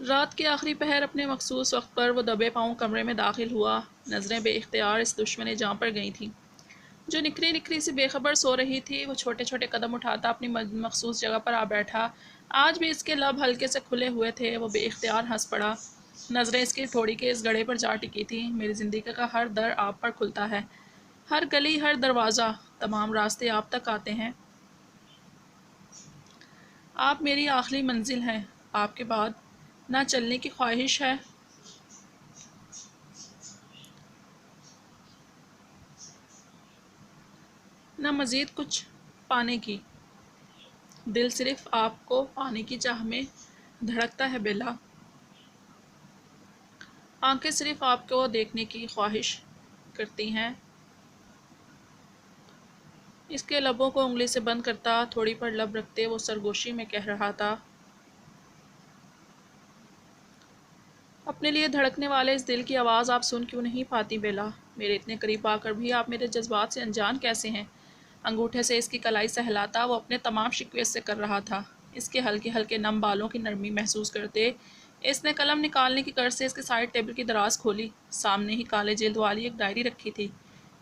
رات کے آخری پہر اپنے مخصوص وقت پر وہ دبے پاؤں کمرے میں داخل ہوا۔ نظریں بے اختیار اس دشمن جاں پر گئی تھیں جو نکھری نکھری سی بے خبر سو رہی تھی۔ وہ چھوٹے چھوٹے قدم اٹھاتا اپنی مخصوص جگہ پر آ بیٹھا۔ آج بھی اس کے لب ہلکے سے کھلے ہوئے تھے۔ وہ بے اختیار ہنس پڑا۔ نظریں اس کی ٹھوڑی کے اس گڑھے پر جا ٹکی تھیں۔ میری زندگی کا ہر در آپ پر کھلتا ہے، ہر گلی، ہر دروازہ، تمام راستے آپ تک آتے ہیں۔ آپ میری آخری منزل ہیں۔ آپ کے بعد نہ چلنے کی خواہش ہے نہ مزید کچھ پانے کی۔ دل صرف آپ کو پانے کی چاہ میں دھڑکتا ہے بیلا۔ آنکھیں صرف آپ کو دیکھنے کی خواہش کرتی ہیں۔ اس کے لبوں کو انگلی سے بند کرتا، تھوڑی پر لب رکھتے وہ سرگوشی میں کہہ رہا تھا، اپنے لیے دھڑکنے والے اس دل کی آواز آپ سن کیوں نہیں پاتی بیلا؟ میرے اتنے قریب آ کر بھی آپ میرے جذبات سے انجان کیسے ہیں؟ انگوٹھے سے اس کی کلائی سہلاتا وہ اپنے تمام شکوے سے کر رہا تھا۔ اس کے ہلکے ہلکے نم بالوں کی نرمی محسوس کرتے اس نے قلم نکالنے کی غرض سے اس کے سائڈ ٹیبل کی دراز کھولی۔ سامنے ہی کالے جلد والی ایک ڈائری رکھی تھی۔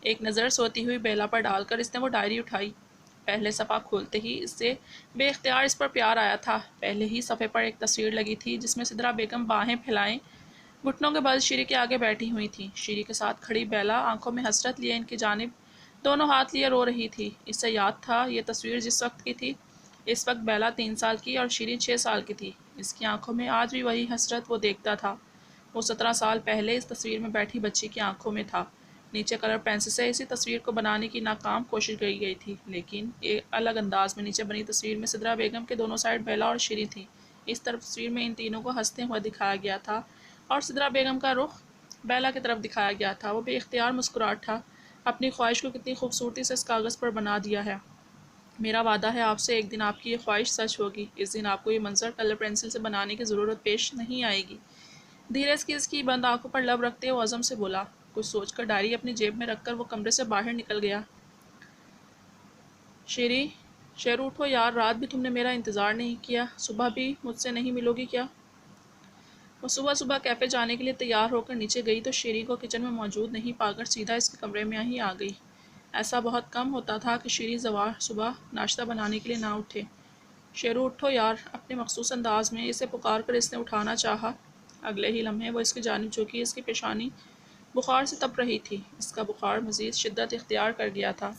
ایک نظر سوتی ہوئی بیلا پر ڈال کر اس نے وہ ڈائری اٹھائی۔ پہلے صفحہ کھولتے ہی اس سے بے اختیار اس پر پیار آیا تھا۔ پہلے ہی صفحے پر ایک تصویر لگی تھی جس میں سدرا بیگم باہیں پھیلائے گھٹنوں کے بل شیری کے آگے بیٹھی ہوئی تھی۔ شیری کے ساتھ کھڑی بیلا آنکھوں میں حسرت لیے ان کی جانب دونوں ہاتھ لیے رو رہی تھی۔ اس سے یاد تھا یہ تصویر جس وقت کی تھی۔ اس وقت بیلا 3 سال کی اور شیری 6 سال کی تھی۔ اس کی آنکھوں میں آج بھی وہی حسرت وہ دیکھتا تھا۔ وہ 17 سال پہلے اس تصویر میں بیٹھی بچی کی آنکھوں میں تھا۔ نیچے کلر پینسل سے اسی تصویر کو بنانے کی ناکام کوشش کی گئی تھی، لیکن ایک الگ انداز میں نیچے بنی تصویر میں سدرا بیگم کے دونوں سائڈ بیلا اور شیری تھی۔ اس طرف تصویر میں ان تینوں کو ہنستے ہوئے دکھایا گیا تھا اور سدرا بیگم کا رخ بیلا کی طرف دکھایا گیا تھا۔ وہ بے اختیار مسکراہٹ تھا۔ اپنی خواہش کو کتنی خوبصورتی سے اس کاغذ پر بنا دیا ہے۔ میرا وعدہ ہے آپ سے، ایک دن آپ کی یہ خواہش سچ ہوگی۔ اس دن آپ کو یہ منظر کلر پینسل سے بنانے کی ضرورت پیش نہیں آئے گی۔ دھیرے سے اس کی بند آنکھوں پر لب رکھتے وہ عزم سے بولا۔ کچھ سوچ کر ڈائری اپنی جیب میں رکھ کر وہ کمرے سے باہر نکل گیا۔ شیرو اٹھو یار، رات بھی تم نے میرا انتظار نہیں کیا، صبح بھی مجھ سے نہیں ملو گی کیا؟ وہ صبح کیفے جانے کے لیے تیار ہو کر نیچے گئی تو شیری کو کچن میں موجود نہیں پا کر سیدھا اس کے کمرے میں ہی آ گئی۔ ایسا بہت کم ہوتا تھا کہ شیری صبح ناشتہ بنانے کے لیے نہ اٹھے۔ شیرو اٹھو یار، اپنے مخصوص انداز میں اسے پکار کر اس نے اٹھانا چاہا۔ اگلے ہی لمحے وہ اس کی جانب جھکی۔ اس کی پیشانی بخار سے تپ رہی تھی۔ اس کا بخار مزید شدت اختیار کر گیا تھا۔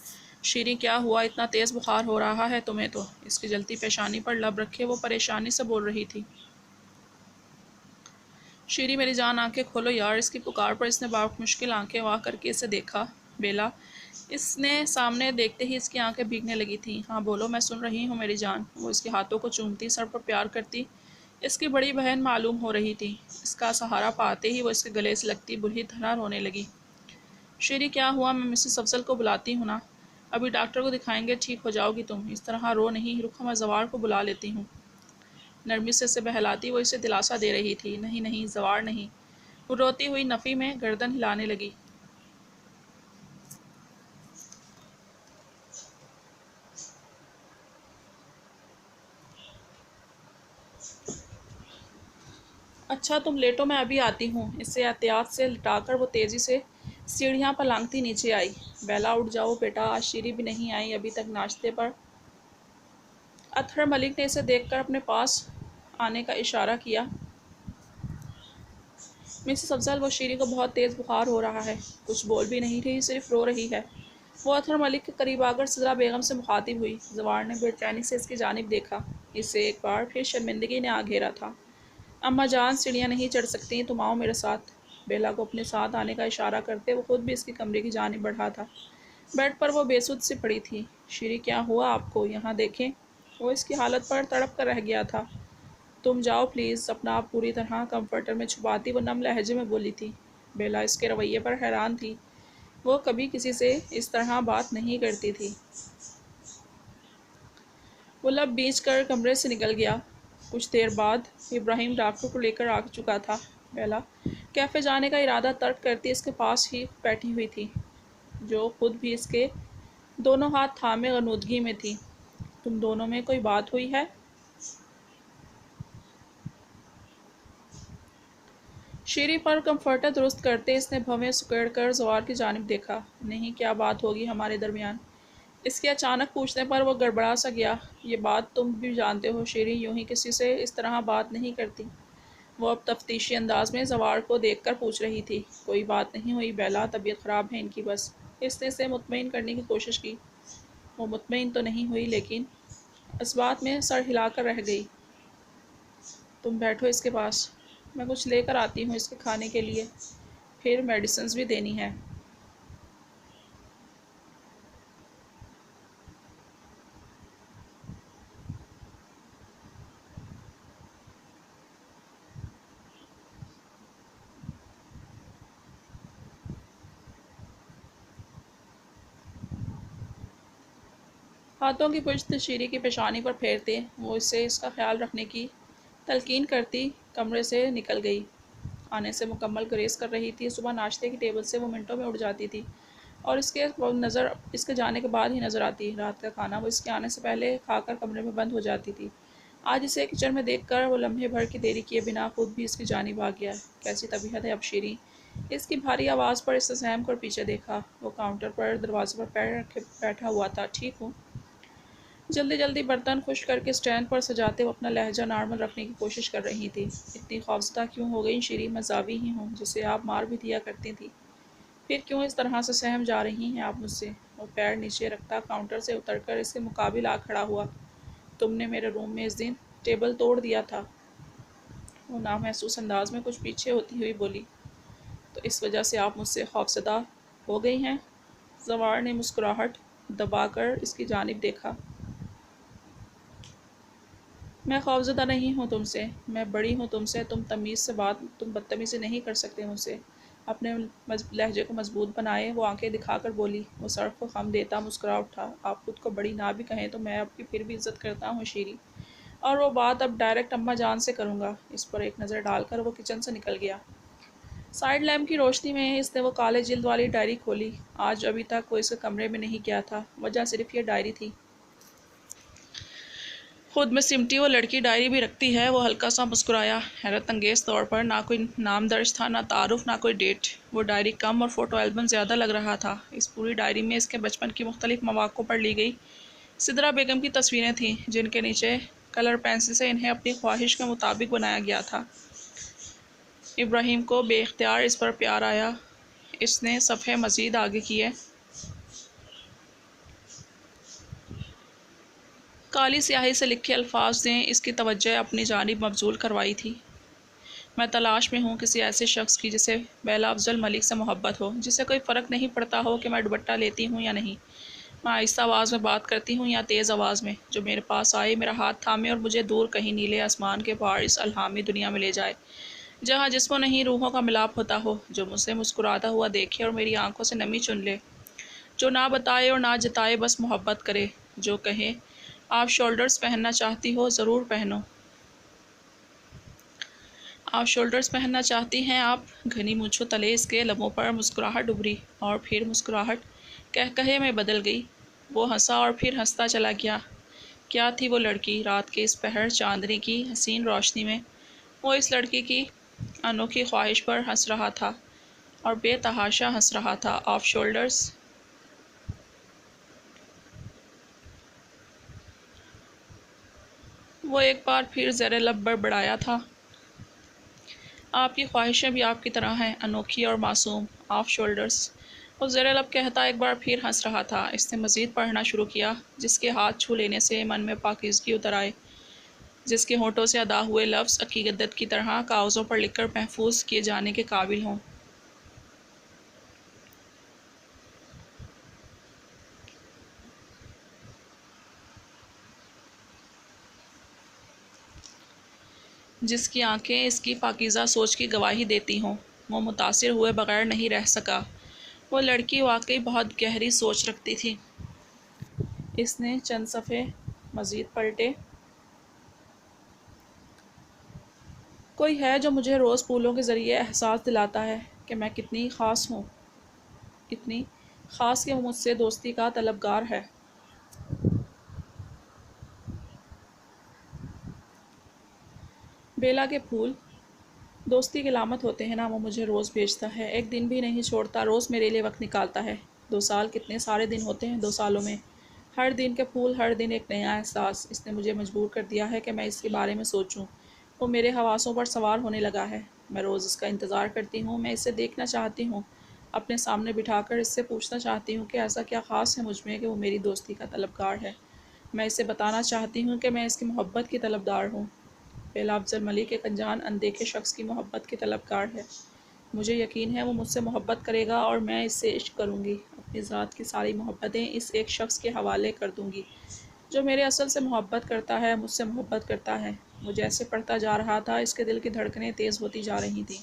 شیری کیا ہوا؟ اتنا تیز بخار ہو رہا ہے تمہیں تو؟ اس کی جلتی پیشانی پر لب رکھے وہ پریشانی سے بول رہی تھی۔ شیری میری جان آنکھیں کھولو یار، اس کی پکار پر اس نے مشکل آنکھیں واہ کر کے اسے دیکھا۔ بیلا اس نے سامنے دیکھتے ہی اس کی آنکھیں بھیگنے لگی تھیں۔ ہاں بولو، میں سن رہی ہوں میری جان۔ وہ اس کے ہاتھوں کو چومتی، سر پر پیار کرتی اس کی بڑی بہن معلوم ہو رہی تھی۔ اس کا سہارا پاتے ہی وہ اس کے گلے سے لگتی بری طرح رونے لگی۔ شیری کیا ہوا؟ میں مسز افضل کو بلاتی ہوں نا، ابھی ڈاکٹر کو دکھائیں گے، ٹھیک ہو جاؤ گی تم۔ اس طرح رو نہیں، رکو میں زوار کو بلا لیتی ہوں۔ نرمی سے اسے بہلاتی وہ اسے دلاسا دے رہی تھی۔ نہیں زوار نہیں۔ وہ روتی ہوئی نفی میں گردن ہلانے لگی۔ اچھا تم لیٹو، میں ابھی آتی ہوں۔ اسے احتیاط سے لٹا کر وہ تیزی سے سیڑھیاں پر لانگتی نیچے آئی۔ بیلا اٹھ جاؤ بیٹا، آج شیری بھی نہیں آئی ابھی تک ناشتے پر۔ اطہر ملک نے اسے دیکھ کر اپنے پاس آنے کا اشارہ کیا۔ مسز افضل، وہ شیری کو بہت تیز بخار ہو رہا ہے، کچھ بول بھی نہیں رہی، صرف رو رہی ہے۔ وہ اطہر ملک کے قریب آ کر سدرا بیگم سے مخاطب ہوئی۔ زوار نے بے چینی سے اس کی جانب دیکھا۔ اسے ایک بار پھر شرمندگی نے آ گھیرا تھا۔ اماں جان، سیڑھیاں نہیں چڑھ سکتی، تم آؤ میرے ساتھ۔ بیلا کو اپنے ساتھ آنے کا اشارہ کرتے وہ خود بھی اس کی کمرے کی جانب بڑھا تھا۔ بیڈ پر وہ بے سدھ سی پڑی تھی۔ شیری کیا ہوا آپ کو؟ یہاں دیکھیں۔ وہ اس کی حالت پر تڑپ کر رہ گیا تھا۔ تم جاؤ پلیز، اپنا آپ پوری طرح کمفرٹر میں چھپاتی وہ نم لہجے میں بولی تھی۔ بیلا اس کے رویے پر حیران تھی۔ وہ کبھی کسی سے اس طرح بات نہیں کرتی تھی۔ وہ لب بیچ کر کمرے سے نکل گیا۔ کچھ دیر بعد ابراہیم ڈاکٹر کو لے کر آ چکا تھا۔ بیلا کیفے جانے کا ارادہ ترک کرتی اس کے پاس ہی بیٹھی ہوئی تھی، جو خود بھی اس کے دونوں ہاتھ تھامے غنودگی میں تھی۔ تم دونوں میں کوئی بات ہوئی ہے؟ شیری پر کمفرٹر درست کرتے اس نے بھویں سکیڑ کر زوار کی جانب دیکھا۔ نہیں، کیا بات ہوگی ہمارے درمیان؟ اس کے اچانک پوچھنے پر وہ گڑبڑا سا گیا۔ یہ بات تم بھی جانتے ہو شیری یوں ہی کسی سے اس طرح بات نہیں کرتی۔ وہ اب تفتیشی انداز میں زوار کو دیکھ کر پوچھ رہی تھی۔ کوئی بات نہیں ہوئی بیلا، طبیعت خراب ہے ان کی بس۔ اس نے اسے مطمئن کرنے کی کوشش کی۔ وہ مطمئن تو نہیں ہوئی لیکن اس بات میں سر ہلا کر رہ گئی۔ تم بیٹھو اس کے پاس، میں کچھ لے کر آتی ہوں اس کے کھانے کے لیے، پھر میڈیسنز بھی دینی ہے۔ ہاتھوں کی پشت شیری کی پیشانی پر پھیرتے وہ اسے اس کا خیال رکھنے کی تلقین کرتی کمرے سے نکل گئی۔ آنے سے مکمل گریز کر رہی تھی۔ صبح ناشتے کی ٹیبل سے وہ منٹوں میں اٹھ جاتی تھی اور اس کے جانے کے بعد ہی نظر آتی۔ رات کا کھانا وہ اس کے آنے سے پہلے کھا کر کمرے میں بند ہو جاتی تھی۔ آج اسے کچن میں دیکھ کر وہ لمحے بھر کی دیری کیے بنا خود بھی اس کی جانب آ گیا۔ کیسی طبیعت ہے اب شیری؟ اس کی بھاری آواز پر اس سے سہم کر پیچھے دیکھا۔ وہ کاؤنٹر پر دروازے پر پیر رکھے بیٹھا ہوا تھا۔ ٹھیک ہوں؟ جلدی جلدی برتن خشک کر کے اسٹینڈ پر سجاتے وہ اپنا لہجہ نارمل رکھنے کی کوشش کر رہی تھی۔ اتنی خوفزدہ کیوں ہو گئی شیری؟ میں زاوی ہی ہوں جسے آپ مار بھی دیا کرتی تھی، پھر کیوں اس طرح سے سہم جا رہی ہیں آپ مجھ سے؟ وہ پیر نیچے رکھتا کاؤنٹر سے اتر کر اس کے مقابل آ کھڑا ہوا۔ تم نے میرے روم میں اس دن ٹیبل توڑ دیا تھا۔ وہ نامحسوس انداز میں کچھ پیچھے ہوتی ہوئی بولی۔ تو اس وجہ سے آپ مجھ سے خوفزدہ ہو گئی ہیں؟ زوار نے مسکراہٹ دبا کر اس کی جانب دیکھا۔ میں خوفزدہ نہیں ہوں تم سے، میں بڑی ہوں تم سے، تم بدتمیزی نہیں کر سکتے مجھ سے۔ اپنے لہجے کو مضبوط بنائے وہ آنکھیں دکھا کر بولی۔ وہ سڑک کو خم دیتا مسکرا اٹھا۔ آپ خود کو بڑی نہ بھی کہیں تو میں آپ کی پھر بھی عزت کرتا ہوں شیری، اور وہ بات اب ڈائریکٹ اماں جان سے کروں گا۔ اس پر ایک نظر ڈال کر وہ کچن سے نکل گیا۔ سائیڈ لیمپ کی روشنی میں اس نے وہ کالے جلد والی ڈائری کھولی۔ آج ابھی تک وہ اس کے کمرے میں نہیں گیا تھا، وجہ صرف یہ ڈائری تھی۔ خود میں سمٹی وہ لڑکی ڈائری بھی رکھتی ہے؟ وہ ہلکا سا مسکرایا۔ حیرت انگیز طور پر نہ کوئی نام درج تھا، نہ تعارف، نہ کوئی ڈیٹ۔ وہ ڈائری کم اور فوٹو البم زیادہ لگ رہا تھا۔ اس پوری ڈائری میں اس کے بچپن کی مختلف مواقعوں پر لی گئی سدرا بیگم کی تصویریں تھیں، جن کے نیچے کلر پینسل سے انہیں اپنی خواہش کے مطابق بنایا گیا تھا۔ ابراہیم کو بے اختیار اس پر پیار آیا۔ اس نے صفحے مزید آگے کیے۔ کالی سیاہی سے لکھے الفاظ نے اس کی توجہ اپنی جانب مبذول کروائی تھی۔ میں تلاش میں ہوں کسی ایسے شخص کی جسے بیلا افضل ملک سے محبت ہو، جسے کوئی فرق نہیں پڑتا ہو کہ میں دوپٹہ لیتی ہوں یا نہیں، میں آہستہ آواز میں بات کرتی ہوں یا تیز آواز میں، جو میرے پاس آئے، میرا ہاتھ تھامے اور مجھے دور کہیں نیلے آسمان کے پار اس الہامی دنیا میں لے جائے، جہاں جسموں نہیں روحوں کا ملاپ ہوتا ہو، جو مجھ سے مسکراتا ہوا دیکھے اور میری آنکھوں سے نمی چن لے، جو نہ بتائے اور نہ جتائے، بس محبت کرے، جو کہے آپ شولڈرز پہننا چاہتی ہو ضرور پہنو۔ آپ شولڈرز پہننا چاہتی ہیں آپ؟ گھنی مونچھوں تلے اس کے لبوں پر مسکراہٹ ابھری اور پھر مسکراہٹ قہقہے میں بدل گئی۔ وہ ہنسا اور پھر ہنستا چلا گیا۔ کیا تھی وہ لڑکی؟ رات کے اس پہر چاندنی کی حسین روشنی میں وہ اس لڑکی کی انوکھی خواہش پر ہنس رہا تھا اور بے تحاشا ہنس رہا تھا۔ Of shoulders? وہ ایک بار پھر زیر لب بڑبڑایا تھا۔ آپ کی خواہشیں بھی آپ کی طرح ہیں، انوکھی اور معصوم۔ Of shoulders? وہ زیر لب کہتا ایک بار پھر ہنس رہا تھا۔ اس نے مزید پڑھنا شروع کیا۔ جس کے ہاتھ چھو لینے سے من میں پاکیزگی اتر آئے، جس کے ہونٹوں سے ادا ہوئے لفظ عقیدت کی طرح کاغذوں پر لکھ کر محفوظ کیے جانے کے قابل ہوں۔ جس کی آنکھیں اس کی پاکیزہ سوچ کی گواہی دیتی ہوں۔ وہ متاثر ہوئے بغیر نہیں رہ سکا۔ وہ لڑکی واقعی بہت گہری سوچ رکھتی تھی۔ اس نے چند صفحے مزید پلٹے۔ کوئی ہے جو مجھے روز پھولوں کے ذریعے احساس دلاتا ہے کہ میں کتنی خاص ہوں، اتنی خاص کہ وہ مجھ سے دوستی کا طلبگار ہے۔ بیلا کے پھول دوستی کی علامت ہوتے ہیں نا، وہ مجھے روز بھیجتا ہے، ایک دن بھی نہیں چھوڑتا، روز میرے لیے وقت نکالتا ہے۔ 2 سال کتنے سارے دن ہوتے ہیں 2 سالوں میں۔ ہر دن کے پھول، ہر دن ایک نیا احساس۔ اس نے مجھے مجبور کر دیا ہے کہ میں اس کے بارے میں سوچوں۔ وہ میرے حواسوں پر سوار ہونے لگا ہے۔ میں روز اس کا انتظار کرتی ہوں، میں اسے دیکھنا چاہتی ہوں، اپنے سامنے بٹھا کر اس سے پوچھنا چاہتی ہوں کہ ایسا کیا خاص ہے مجھ میں کہ وہ میری دوستی کا طلبگار ہے۔ میں اسے بتانا چاہتی ہوں کہ میں اس کی محبت کی طلبدار ہوں۔ بیلا افضل ملک ایک انجان اندیکھے شخص کی محبت کی طلبگار ہے۔ مجھے یقین ہے وہ مجھ سے محبت کرے گا اور میں اس سے عشق کروں گی، اپنی ذات کی ساری محبتیں اس ایک شخص کے حوالے کر دوں گی جو میرے اصل سے محبت کرتا ہے، مجھ سے محبت کرتا ہے۔ وہ جیسے پڑھتا جا رہا تھا، اس کے دل کی دھڑکنیں تیز ہوتی جا رہی تھیں۔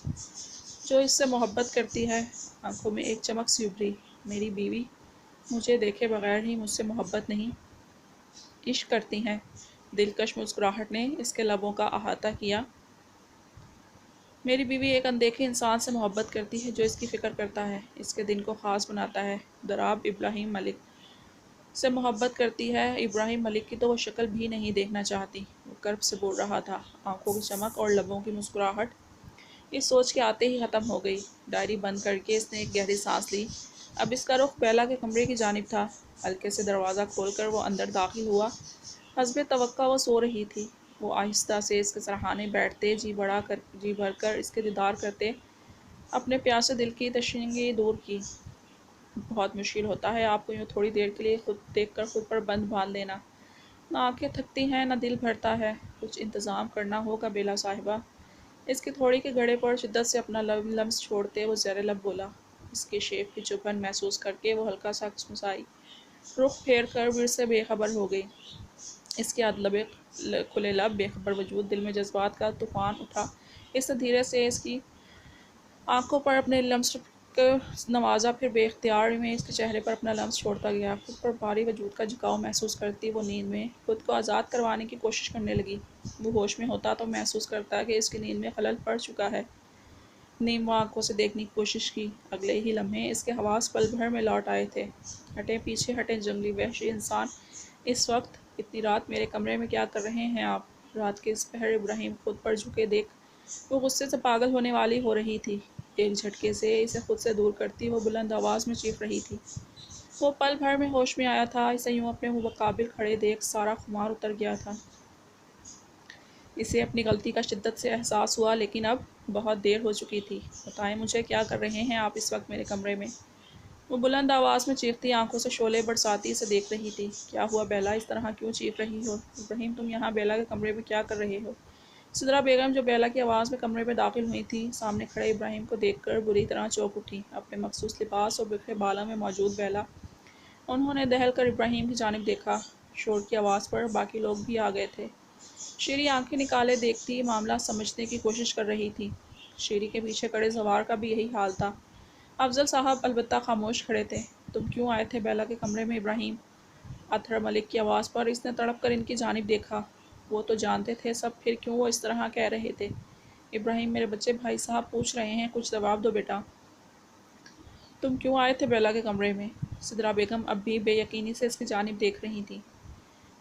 جو اس سے محبت کرتی ہے، آنکھوں میں ایک چمک سی ابھری۔ میری بیوی مجھے دیکھے بغیر ہی مجھ سے محبت نہیں، عشق کرتی ہیں۔ دلکش مسکراہٹ نے اس کے لبوں کا احاطہ کیا۔ میری بیوی ایک اندیکھے انسان سے محبت کرتی ہے جو اس کی فکر کرتا ہے، اس کے دن کو خاص بناتا ہے۔ دراب ابراہیم ملک سے محبت کرتی ہے۔ ابراہیم ملک کی تو وہ شکل بھی نہیں دیکھنا چاہتی۔ وہ کرب سے بول رہا تھا، آنکھوں کی چمک اور لبوں کی مسکراہٹ اس سوچ کے آتے ہی ختم ہو گئی۔ ڈائری بند کر کے اس نے ایک گہری سانس لی۔ اب اس کا رخ بیلا کے کمرے کی جانب تھا۔ ہلکے سے دروازہ کھول کر وہ اندر داخل ہوا۔ حسب توقع وہ سو رہی تھی۔ وہ آہستہ سے اس کے سرہانے بیٹھتے، جی بھر کر اس کے دیدار کرتے، اپنے پیاسے دل کی تشنگی دور کی۔ بہت مشکل ہوتا ہے آپ کو یوں تھوڑی دیر کے لیے خود دیکھ کر خود پر بند باندھ لینا۔ نہ آنکھیں تھکتی ہیں، نہ دل بھرتا ہے۔ کچھ انتظام کرنا ہوگا بیلا صاحبہ۔ اس کی تھوڑی کے گھڑے پر شدت سے اپنا لمس چھوڑتے وہ زیر لب بولا۔ اس کے شیف کی چبھن محسوس کر کے وہ ہلکا سا مسمسائی، رخ پھیر کر پھر سے بے خبر ہو گئی۔ اس کے ادلبے کھلے لب، بے خبر وجود، دل میں جذبات کا طوفان اٹھا۔ اس نے دھیرے سے اس کی آنکھوں پر اپنے لمس کو نوازا، پھر بے اختیار میں اس کے چہرے پر اپنا لمس چھوڑتا گیا۔ خود پر بھاری وجود کا جھکاؤ محسوس کرتی وہ نیند میں خود کو آزاد کروانے کی کوشش کرنے لگی۔ وہ ہوش میں ہوتا تو محسوس کرتا کہ اس کی نیند میں خلل پڑ چکا ہے۔ نیم آنکھوں سے دیکھنے کی کوشش کی۔ اگلے ہی لمحے اس کے حواس پل بھر میں لوٹ آئے تھے۔ ہٹیں پیچھے ہٹیں جنگلی وحشی انسان، اس وقت اتنی رات میرے کمرے میں کیا کر رہے ہیں آپ؟ رات کے اس پہر ابراہیم خود پر جھکے دیکھ وہ غصے سے پاگل ہونے والی ہو رہی تھی۔ ایک جھٹکے سے اسے خود سے دور کرتی وہ بلند آواز میں چیخ رہی تھی۔ وہ پل بھر میں ہوش میں آیا تھا۔ اسے یوں اپنے مقابل کھڑے دیکھ سارا خمار اتر گیا تھا۔ اسے اپنی غلطی کا شدت سے احساس ہوا، لیکن اب بہت دیر ہو چکی تھی۔ بتائیں مجھے کیا کر رہے ہیں آپ اس وقت میرے کمرے میں؟ وہ بلند آواز میں چیختی آنکھوں سے شعلے برساتی اسے دیکھ رہی تھی۔ کیا ہوا بیلا، اس طرح کیوں چیخ رہی ہو؟ ابراہیم تم یہاں بیلا کے کمرے میں کیا کر رہے ہو؟ سدرا بیگم جو بیلا کی آواز میں کمرے میں داخل ہوئی تھی، سامنے کھڑے ابراہیم کو دیکھ کر بری طرح چونک اٹھی۔ اپنے مخصوص لباس اور بکھرے بالوں میں موجود بیلا، انہوں نے دہل کر ابراہیم کی جانب دیکھا۔ شور کی آواز پر باقی لوگ بھی آ گئے تھے۔ شیری آنکھیں نکالے دیکھتی معاملہ سمجھنے کی کوشش کر رہی تھی۔ شیری کے پیچھے کھڑے سوار کا بھی یہی حال تھا۔ افضل صاحب البتہ خاموش کھڑے تھے۔ تم کیوں آئے تھے بیلا کے کمرے میں ابراہیم؟ اطہر ملک کی آواز پر اس نے تڑپ کر ان کی جانب دیکھا۔ وہ تو جانتے تھے سب، پھر کیوں وہ اس طرح کہہ رہے تھے؟ ابراہیم میرے بچے بھائی صاحب پوچھ رہے ہیں، کچھ جواب دو بیٹا۔ تم کیوں آئے تھے بیلا کے کمرے میں؟ سدرا بیگم اب بھی بے یقینی سے اس کی جانب دیکھ رہی تھی۔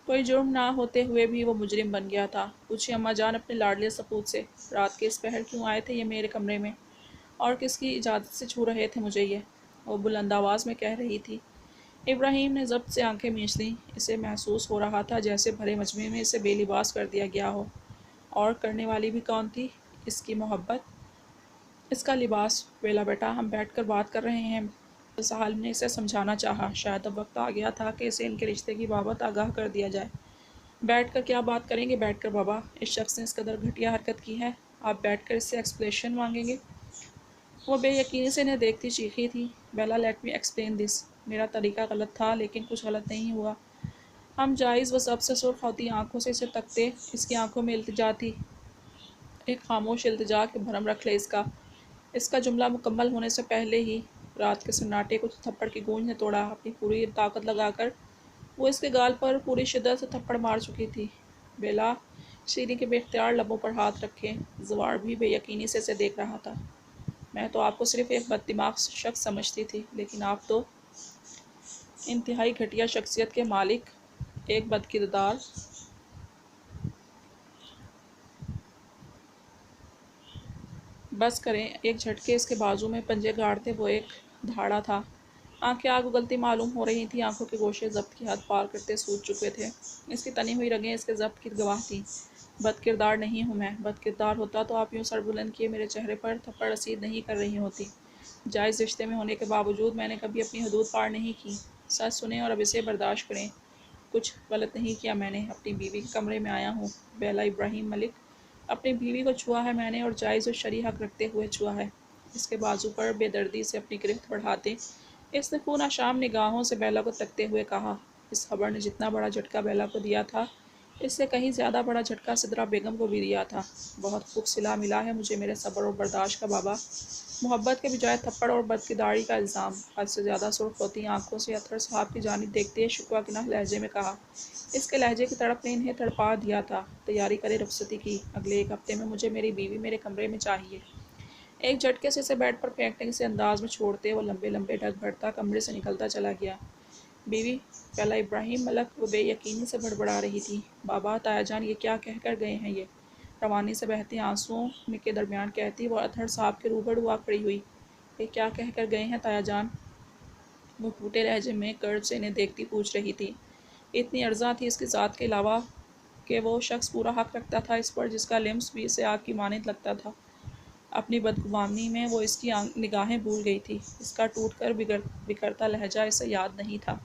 کوئی جرم نہ ہوتے ہوئے بھی وہ مجرم بن گیا تھا۔ پوچھیے اماں جان اپنے لاڈلے سپوت سے، رات کے اس پہر کیوں آئے تھے یہ میرے کمرے میں؟ اور کس کی اجازت سے چھو رہے تھے مجھے یہ؟ وہ بلند آواز میں کہہ رہی تھی۔ ابراہیم نے ضبط سے آنکھیں مینچ لیں۔ اسے محسوس ہو رہا تھا جیسے بھرے مجمع میں اسے بے لباس کر دیا گیا ہو۔ اور کرنے والی بھی کون تھی؟ اس کی محبت، اس کا لباس۔ بیلا بیٹا ہم بیٹھ کر بات کر رہے ہیں۔ صاحب نے اسے سمجھانا چاہا، شاید اب وقت آ گیا تھا کہ اسے ان کے رشتے کی بابت آگاہ کر دیا جائے۔ بیٹھ کر کیا بات کریں گے بیٹھ کر بابا؟ اس شخص نے اس قدر گھٹیا حرکت کی ہے، آپ بیٹھ کر اس سے ایکسپلینیشن مانگیں گے؟ وہ بے یقینی سے انہیں دیکھتی چیخی تھی۔ بیلا لیٹ می ایکسپلین دس، میرا طریقہ غلط تھا لیکن کچھ غلط نہیں ہوا۔ ہم جائز و ضبط سے سرخ ہوتی آنکھوں سے اسے تکتے، اس کی آنکھوں میں التجا تھی، ایک خاموش التجا کہ بھرم رکھ لے اس کا۔ اس کا جملہ مکمل ہونے سے پہلے ہی رات کے سناٹے کو تھپڑ کی گونج نے توڑا۔ اپنی پوری طاقت لگا کر وہ اس کے گال پر پوری شدت سے تھپڑ مار چکی تھی۔ بیلا شیری کے بے اختیار لبوں پر ہاتھ رکھے زوار بھی بے یقینی سے اسے دیکھ رہا تھا۔ میں تو آپ کو صرف ایک بد دماغ شخص سمجھتی تھی، لیکن آپ تو انتہائی گھٹیا شخصیت کے مالک، ایک بد کردار بس کریں۔ ایک جھٹکے اس کے بازو میں پنجے گاڑتے وہ ایک دھاڑا تھا۔ آنکھیں آگ اگلتی معلوم ہو رہی تھیں، آنکھوں کے گوشے ضبط کی حد پار کرتے سوج چکے تھے۔ اس کی تنی ہوئی رگیں اس کے ضبط کی گواہ تھیں۔ بد کردار نہیں ہوں میں۔ بد کردار ہوتا تو آپ یوں سر بلند کیے میرے چہرے پر تھپڑ رسید نہیں کر رہی ہوتی۔ جائز رشتے میں ہونے کے باوجود میں نے کبھی اپنی حدود پار نہیں کی۔ سچ سنیں اور اب اسے برداشت کریں۔ کچھ غلط نہیں کیا میں نے۔ اپنی بیوی کے کمرے میں آیا ہوں، بیلا ابراہیم ملک۔ اپنی بیوی کو چھوا ہے میں نے، اور جائز و شرعی حق رکھتے ہوئے چھوا ہے۔ اس کے بازو پر بے دردی سے اپنی گرفت بڑھاتے اس نے خون آشام نگاہوں سے بیلا کو تکتے ہوئے کہا۔ اس خبر نے جتنا بڑا جھٹکا بیلا کو دیا تھا، اس سے کہیں زیادہ بڑا جھٹکا سدرا بیگم کو بھی دیا تھا۔ بہت خوب صلہ ملا ہے مجھے میرے صبر اور برداشت کا بابا۔ محبت کے بجائے تھپڑ اور بد کرداری کا الزام۔ حد سے زیادہ سرخ ہوتی آنکھوں سے اطہر صاحب کی جانب دیکھتے شکوہ کناہ لہجے میں کہا۔ اس کے لہجے کی تڑپ نے انہیں تڑپا دیا تھا۔ تیاری کرے رخصتی کی۔ اگلے ایک ہفتے میں مجھے میری بیوی میرے کمرے میں چاہیے۔ ایک جھٹکے سے اسے بیڈ پر پھینکنے سے انداز میں چھوڑتے وہ لمبے لمبے ڈگ بھرتا کمرے سے نکلتا چلا گیا۔ بیوی بیلا ابراہیم ملک وہ بے یقینی سے بڑبڑا رہی تھی۔ بابا، تایا جان یہ کیا کہہ کر گئے ہیں یہ؟ روانی سے بہتے آنسوؤں کے درمیان کہتی وہ اطہر صاحب کے روبرو آ کھڑی ہوئی۔ یہ کیا کہہ کر گئے ہیں تایا جان؟ وہ ٹوٹے لہجے میں کرج سے انہیں دیکھتی پوچھ رہی تھی۔ اتنی ارزاں تھی اس کی ذات کے علاوہ کہ وہ شخص پورا حق رکھتا تھا اس پر جس کا لمس بھی اسے آگ کی مانند لگتا تھا۔ اپنی بدگمانی میں وہ اس کی نگاہیں بھول گئی تھی۔ اس کا ٹوٹ کر بکھرتا لہجہ اسے یاد نہیں تھا۔